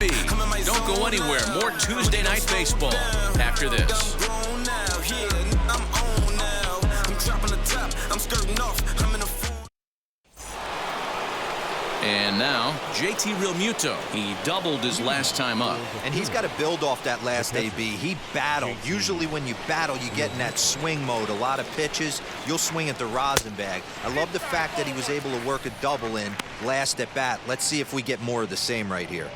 Don't go anywhere. More Tuesday Night Baseball after this. And now, JT Realmuto. He doubled his last time up. And he's got to build off that last AB. He battled. Usually when you battle, you get in that swing mode. A lot of pitches, you'll swing at the rosin bag. I love the fact that he was able to work a double in last at bat. Let's see if we get more of the same right here.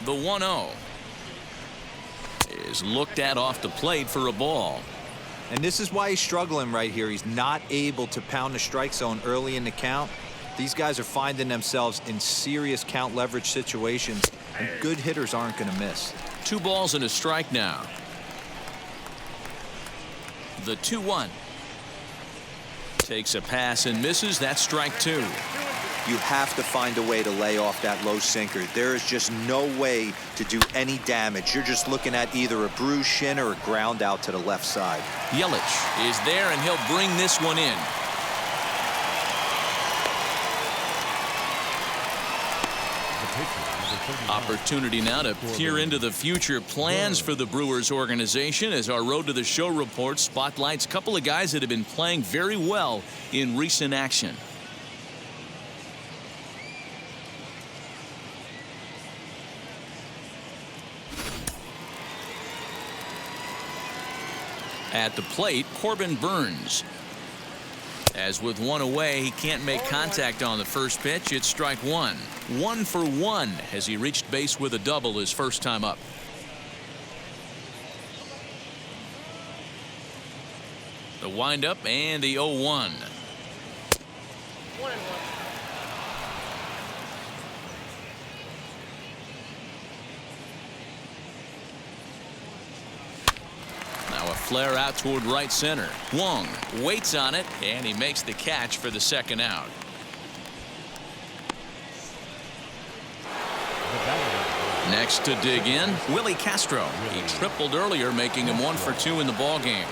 The 1-0 is looked at off the plate for a ball. And this is why he's struggling right here. He's not able to pound the strike zone early in the count. These guys are finding themselves in serious count leverage situations, and good hitters aren't going to miss. 2 balls and a strike now. The 2-1 takes a pass and misses. That's strike 2. You have to find a way to lay off that low sinker. There is just no way to do any damage. You're just looking at either a bruised shin or a ground out to the left side. Yelich is there, and he'll bring this one in. Opportunity now to peer into the future plans for the Brewers organization as our Road to the Show report spotlights a couple of guys that have been playing very well in recent action. At the plate, Corbin Burns. As with 1 away, he can't make contact on the first pitch. It's strike 1. 1 for 1 as he reached base with a double his first time up. The windup and the 0-1. Flare out toward right center. Wong waits on it, and he makes the catch for the second out. Next to dig in, Willie Castro. He tripled earlier, making him 1 for 2 in the ballgame.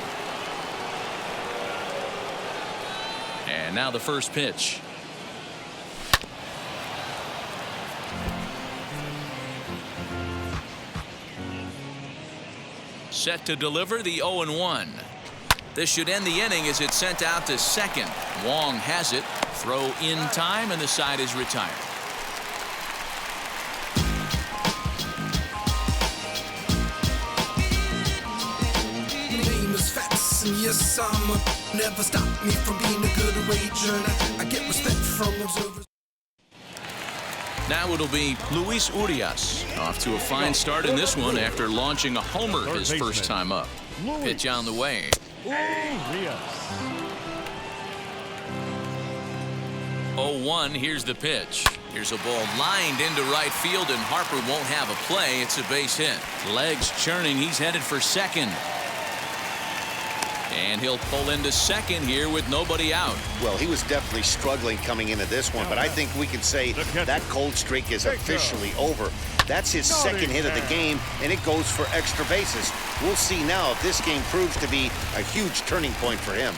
And now the first pitch. Set to deliver the 0-1. This should end the inning as it's sent out to second. Wong has it. Throw in time, and the side is retired. Yes, I'm never stop me from being a good wager. I get respect from observers. Now it'll be Luis Urias off to a fine start in this one after launching a homer his first time up. Pitch on the way. 0-1. Here's the pitch. Here's a ball lined into right field, and Harper won't have a play. It's a base hit. Legs churning. He's headed for second. And he'll pull into second here with nobody out. Well, he was definitely struggling coming into this one, but I think we can say that cold streak is officially over. That's his second hit of the game, and it goes for extra bases. We'll see now if this game proves to be a huge turning point for him.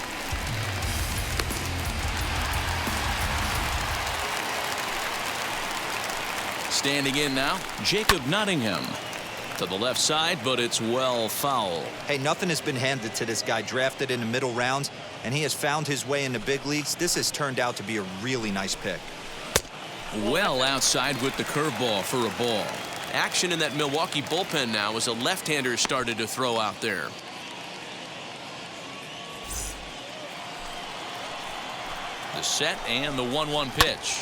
Standing in now, Jacob Nottingham. To the left side, but it's well foul. Hey, nothing has been handed to this guy. Drafted in the middle rounds, and he has found his way in the big leagues. This has turned out to be a really nice pick. Well outside with the curveball for a ball. Action in that Milwaukee bullpen now as a left-hander started to throw out there. The set and the 1-1 pitch.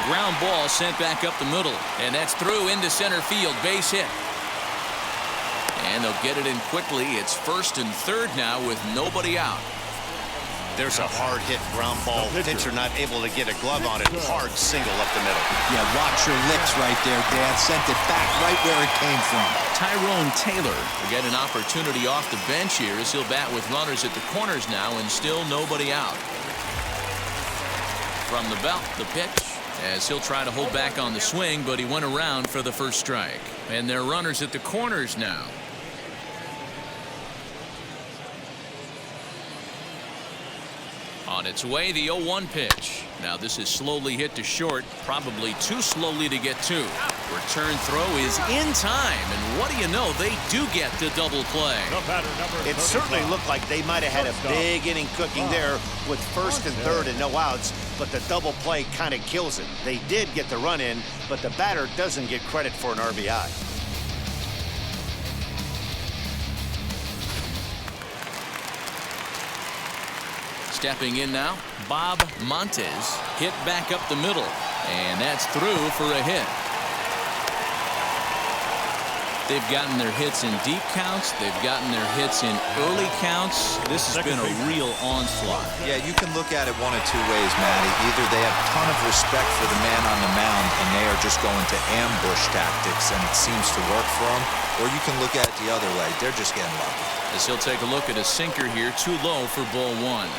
Ground ball sent back up the middle, and that's through into center field. Base hit. And they'll get it in quickly. It's first and third now with nobody out. There's a hard hit ground ball. Pitcher not able to get a glove on it. Hard single up the middle. Yeah, watch your lips right there, Dad. Sent it back right where it came from. Tyrone Taylor will get an opportunity off the bench here as he'll bat with runners at the corners now, and still nobody out. From the belt, the pitch. as he'll try to hold back on the swing, but he went around for the first strike. And there are runners at the corners now. On its way, the 0-1 pitch. Now this is slowly hit to short, probably too slowly to get to. Return throw is in time, and what do you know, they do get the double play. It certainly looked like they might have had a big inning cooking there with first and third and no outs, but the double play kind of kills it. They did get the run in, but the batter doesn't get credit for an RBI. Stepping in now, Bob Montes hit back up the middle, and that's through for a hit. They've gotten their hits in deep counts. They've gotten their hits in early counts. This has been a real onslaught. Yeah, you can look at it one of two ways, Matty. Either they have a ton of respect for the man on the mound and they are just going to ambush tactics and it seems to work for them, or you can look at it the other way. They're just getting lucky. As he'll take a look at a sinker here, too low for ball one.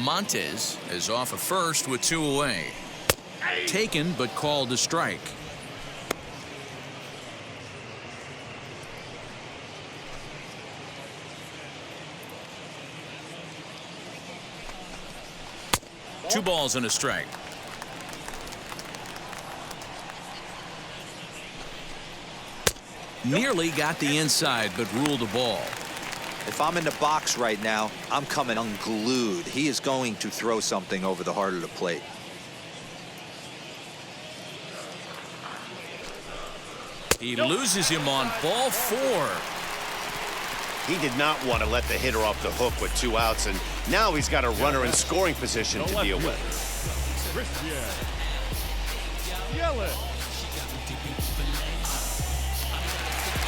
Montes is off of first with 2 away. Taken but called a strike. Two balls and a strike. Nearly got the inside but ruled a ball. If I'm in the box right now, I'm coming unglued. He is going to throw something over the heart of the plate. He loses him on ball 4. He did not want to let the hitter off the hook with 2 outs, and now he's got a runner in scoring position to deal with.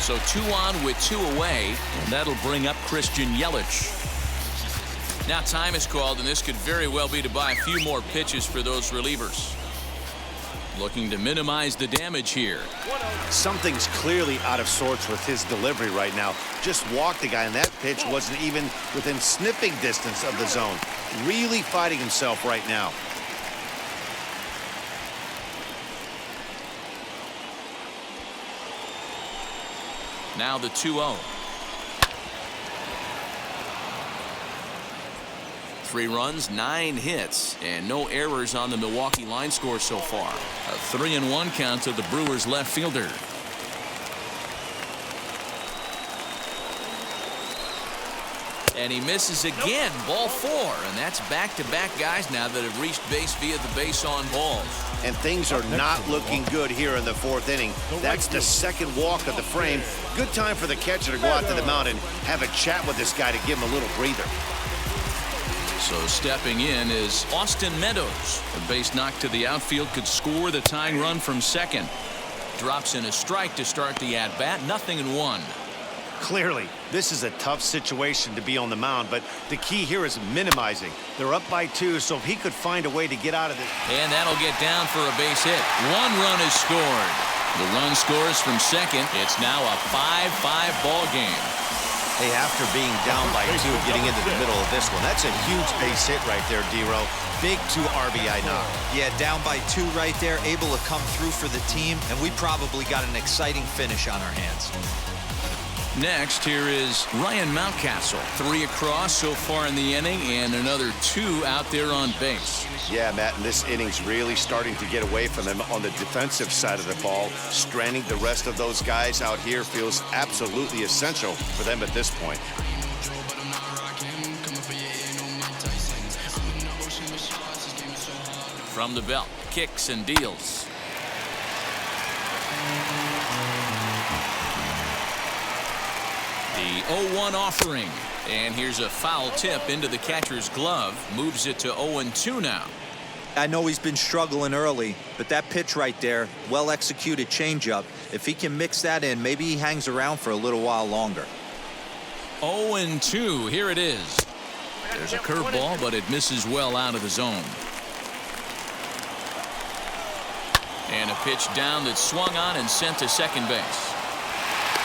So 2 on with 2 away, and that'll bring up Christian Yelich. Now time is called, and this could very well be to buy a few more pitches for those relievers. Looking to minimize the damage here. Something's clearly out of sorts with his delivery right now. Just walked the guy, and that pitch wasn't even within sniffing distance of the zone. Really fighting himself right now. Now the 2-0. 3 runs, 9 hits, and no errors on the Milwaukee line score so far. A 3-1 count to the Brewers left fielder. And he misses again, ball 4, and that's back-to-back guys now that have reached base via the base on balls. And things are not looking good here in the 4th inning. That's the second walk of the frame. Good time for the catcher to go out to the mound and have a chat with this guy to give him a little breather. So stepping in is Austin Meadows. A base knock to the outfield could score the tying run from second. Drops in a strike to start the at-bat, 0-1. Clearly, this is a tough situation to be on the mound, but the key here is minimizing. They're up by 2, so if he could find a way to get out of it. And that'll get down for a base hit. 1 run is scored. The run scores from second. It's now a 5-5 ball game. Hey, after being down by 2, getting into the middle of this one, that's a huge base hit right there, D-Row. Big 2 RBI knock. Yeah, down by 2 right there, able to come through for the team, and we probably got an exciting finish on our hands. Next, here is Ryan Mountcastle. 3 across so far in the inning, and another 2 out there on base. Yeah, Matt, and this inning's really starting to get away from them on the defensive side of the ball. Stranding the rest of those guys out here feels absolutely essential for them at this point. From the belt, kicks and deals. The 0-1 offering, and here's a foul tip into the catcher's glove. Moves it to 0-2 now. I know he's been struggling early, but that pitch right there, well-executed changeup, if he can mix that in, maybe he hangs around for a little while longer. 0-2, here it is. There's a curveball, but it misses well out of the zone. And a pitch down that's swung on and sent to second base.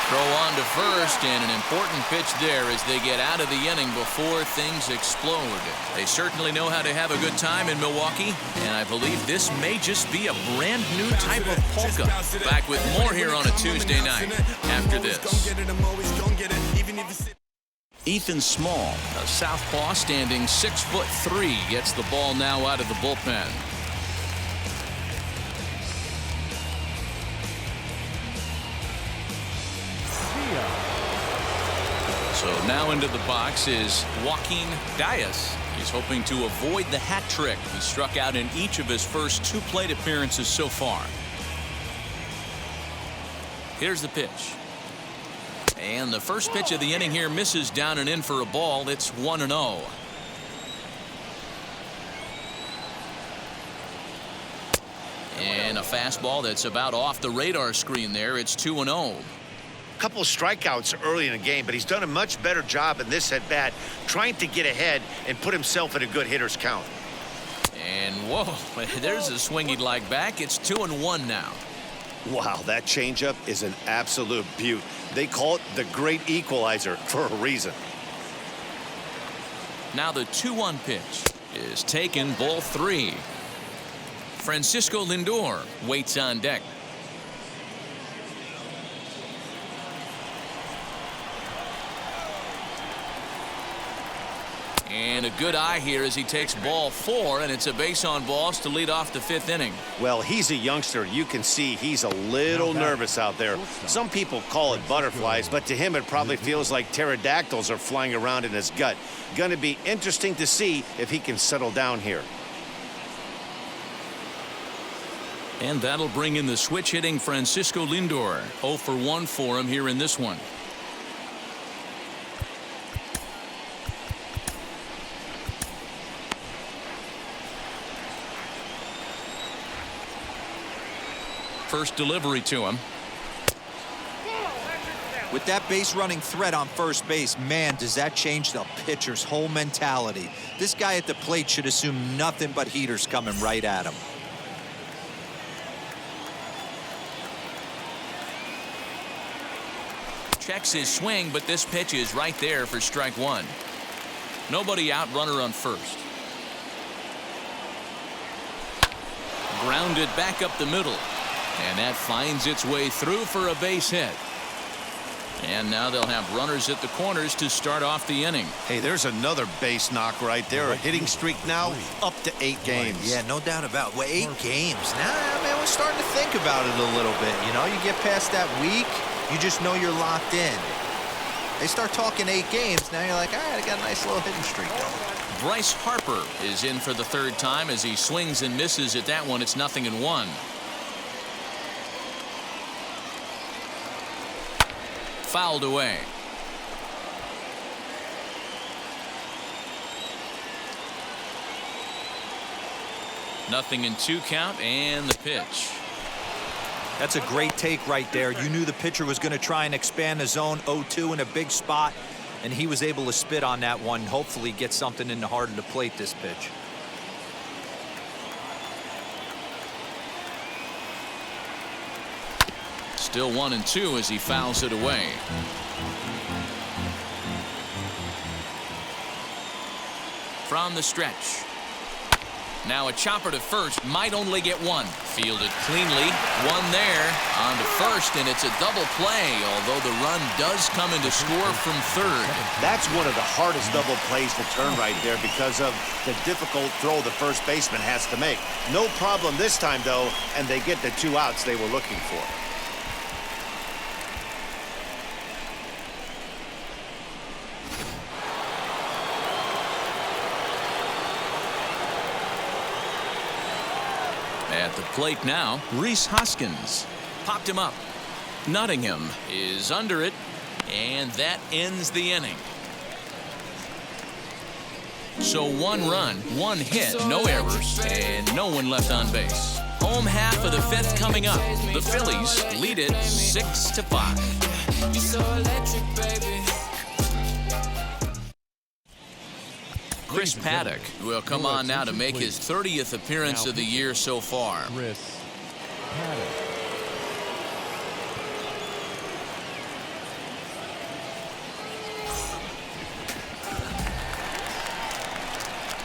Throw on to first, and an important pitch there as they get out of the inning before things explode. They certainly know how to have a good time in Milwaukee, and I believe this may just be a brand new type of polka. Back with more here on a Tuesday night after this. Ethan Small, a southpaw standing 6'3", gets the ball now out of the bullpen. So now into the box is Joaquin Diaz. He's hoping to avoid the hat trick. He struck out in each of his first 2 plate appearances so far. Here's the pitch. And the first pitch of the inning here misses down and in for a ball. It's 1-0. And a fastball that's about off the radar screen there. It's 2-0. Couple of strikeouts early in the game, but he's done a much better job in this at-bat trying to get ahead and put himself in a good hitter's count. And whoa, there's a swing he'd like back. It's 2-1 now. Wow, that changeup is an absolute beaut. They call it the great equalizer for a reason. Now the 2-1 pitch is taken, ball 3. Francisco Lindor waits on deck. And a good eye here as he takes ball 4, and it's a base on balls to lead off the 5th inning. Well, he's a youngster. You can see he's a little nervous out there. Some people call it butterflies, but to him it probably feels like pterodactyls are flying around in his gut. Going to be interesting to see if he can settle down here. And that'll bring in the switch hitting Francisco Lindor. 0 for 1 for him here in this one. First delivery to him. With that base running threat on first base, man, does that change the pitcher's whole mentality. This guy at the plate should assume nothing but heaters coming right at him. Checks his swing, but this pitch is right there for strike 1. Nobody out, runner on first. Grounded back up the middle. And that finds its way through for a base hit. And now they'll have runners at the corners to start off the inning. Hey, there's another base knock right there. A hitting streak now up to 8 games. Yeah, no doubt about it. Well, 8 games. Now, man, we're starting to think about it a little bit. You know, you get past that week, you just know you're locked in. They start talking 8 games, now you're like, all right, I got a nice little hitting streak going. Bryce Harper is in for the 3rd time as he swings and misses at that one. It's 0-1. Fouled away. Nothing in 2 count, and the pitch. That's a great take right there. You knew the pitcher was going to try and expand the zone. 0-2 in a big spot, and he was able to spit on that one. Hopefully get something in the heart of the plate this pitch. Still 1-2 as he fouls it away. From the stretch. Now a chopper to first, might only get 1. Fielded cleanly, 1 there on to first, and it's a double play, although the run does come in to score from 3rd. That's one of the hardest double plays to turn right there because of the difficult throw the first baseman has to make. No problem this time, though, and they get the 2 outs they were looking for. At the plate now, Rhys Hoskins popped him up. Nottingham is under it, and that ends the inning. So 1 run, 1 hit, no errors, and no one left on base. Home half of the 5th coming up. The Phillies lead it 6-5. You're so electric, baby. Chris Paddock will come on now to make his 30th appearance of the year so far.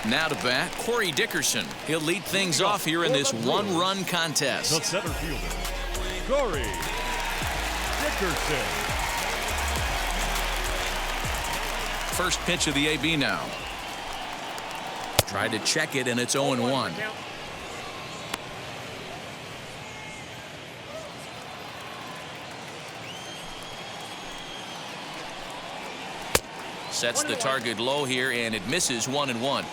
Now to bat, Corey Dickerson. He'll lead things off here in this one-run contest. The center fielder, Corey Dickerson. First pitch of the AB now. Tried to check it, and it's 0-1. Sets the target low here, and it misses 1-1.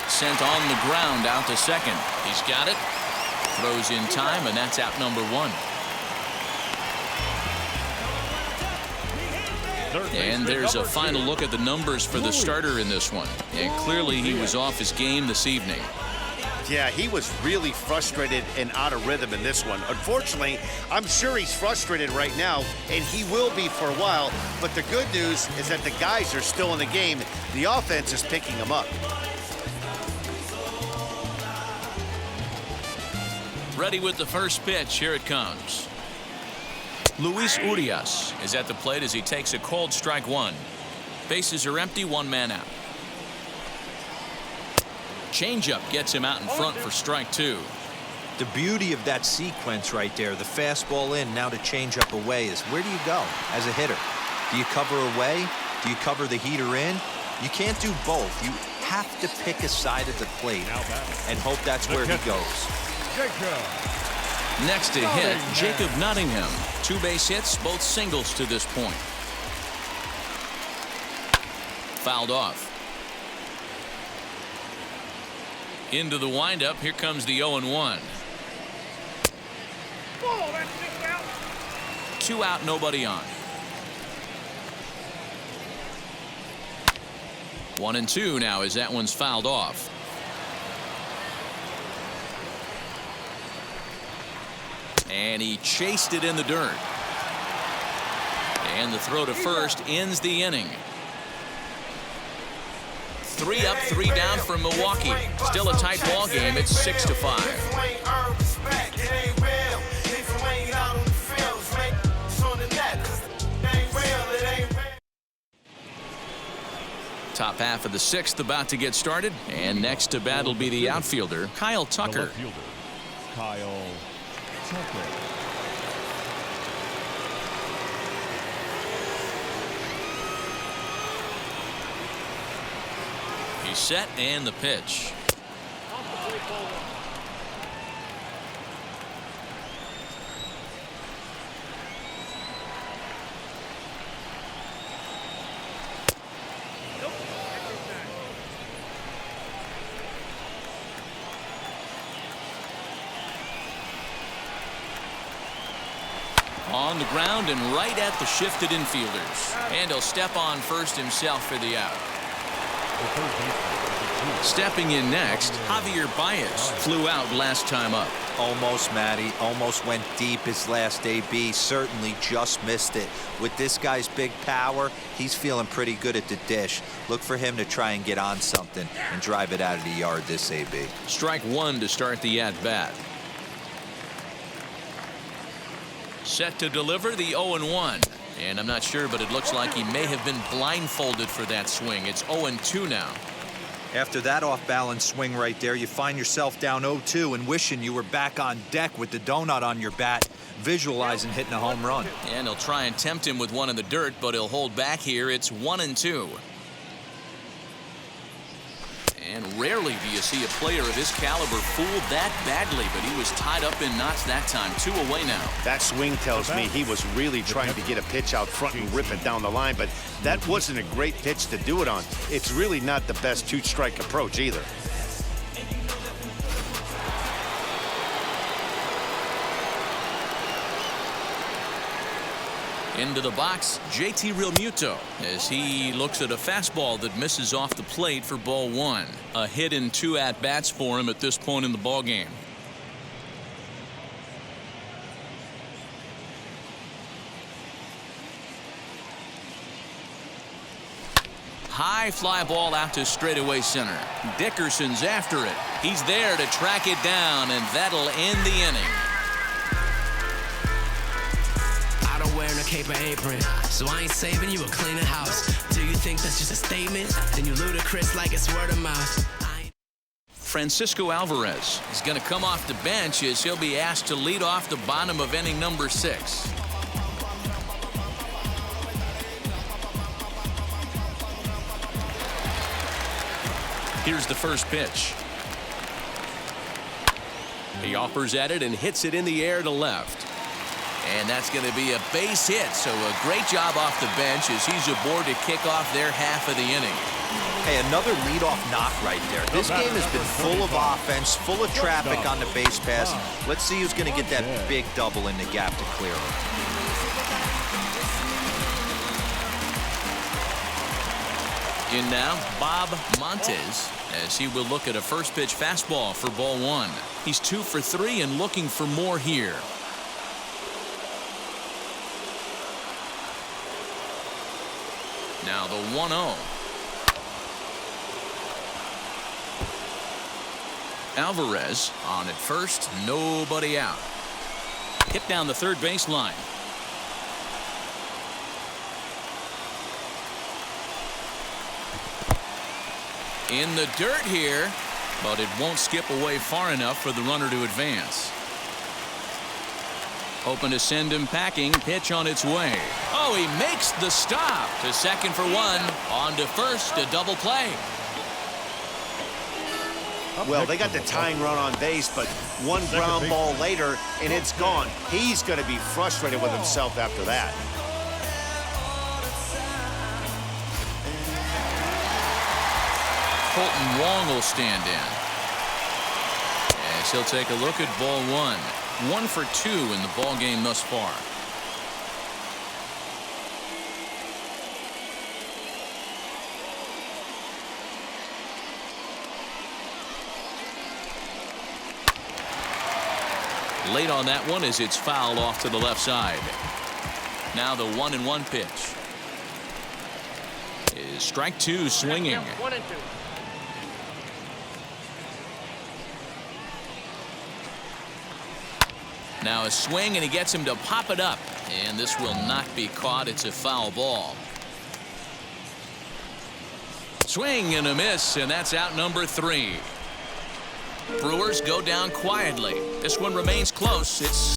Sent on the ground out to second. He's got it. Throws in time, and that's out number 1. And there's a final look at the numbers for the starter in this one. And clearly he was off his game this evening. Yeah, he was really frustrated and out of rhythm in this one. Unfortunately, I'm sure he's frustrated right now, and he will be for a while. But the good news is that the guys are still in the game. The offense is picking him up. Ready with the first pitch. Here it comes. Luis Urias is at the plate as he takes a cold strike 1. Bases are empty, 1 man out. Changeup gets him out in front for strike 2. The beauty of that sequence right there, the fastball in, now the changeup away, is where do you go as a hitter? Do you cover away? Do you cover the heater in? You can't do both. You have to pick a side of the plate and hope that's where he goes. Next to hit, Jacob Nottingham. 2 base hits, both singles to this point. Fouled off. Into the windup. Here comes the 0-1. 2 out, nobody on. 1-2 now as that one's fouled off. And he chased it in the dirt. And the throw to first ends the inning. 3 up, 3 down for Milwaukee. Still a tight ball game. It's 6-5. Top half of the 6th about to get started. And next to bat will be the outfielder, Kyle Tucker. Kyle Tucker. He's set, and the pitch. On the ground and right at the shifted infielders. And he'll step on first himself for the out. Stepping in next, Javier Baez flew out last time up. Almost, Matty. Almost went deep his last AB. Certainly just missed it. With this guy's big power, he's feeling pretty good at the dish. Look for him to try and get on something and drive it out of the yard this AB. Strike 1 to start the at-bat. Set to deliver the 0-1. And I'm not sure, but it looks like he may have been blindfolded for that swing. It's 0-2 now. After that off-balance swing right there, you find yourself down 0-2 and wishing you were back on deck with the donut on your bat, visualizing hitting a home run. And he'll try and tempt him with one in the dirt, but he'll hold back here. It's 1-2. And rarely do you see a player of his caliber fooled that badly, but he was tied up in knots that time. 2 away now. That swing tells me he was really trying to get a pitch out front and rip it down the line, but that wasn't a great pitch to do it on. It's really not the best 2-strike approach either. Into the box, JT Realmuto as he looks at a fastball that misses off the plate for ball 1. A hit in 2 at-bats for him at this point in the ball game. High fly ball out to straightaway center. Dickerson's after it. He's there to track it down, and that'll end the inning. wearing a cape or apron. So I ain't saving you or cleaning house. Do you think that's just a statement? Then you ludicrous like it's word of mouth. Francisco Alvarez is going to come off the bench as he'll be asked to lead off the bottom of inning number 6. Here's the first pitch. He offers at it and hits it in the air to left. And that's going to be a base hit. So a great job off the bench as he's aboard to kick off their half of the inning. Hey, another leadoff knock right there. This game has been full of offense, full of traffic on the base pass. Let's see who's going to get that big double in the gap to clear it. In now, Bob Montes, as he will look at a first pitch fastball for ball 1. He's 2 for 3 and looking for more here. Now the 1-0. Alvarez on at first, nobody out. Hit down the third baseline. In the dirt here, but it won't skip away far enough for the runner to advance. Hoping to send him packing. Pitch on its way. Oh, he makes the stop to second for 1. On to first, a double play. Well, they got the tying run on base, but one ground ball later, and it's gone. He's going to be frustrated with himself after that. Colton Wong will stand in. As he'll take a look at ball 1. 1 for 2 in the ball game thus far. Late on that one as it's fouled off to the left side. Now the 1-1 pitch. Is strike 2 swinging. 1-2. Now a swing and he gets him to pop it up. And this will not be caught. It's a foul ball. Swing and a miss, and that's out number 3. Brewers go down quietly. This one remains close. It's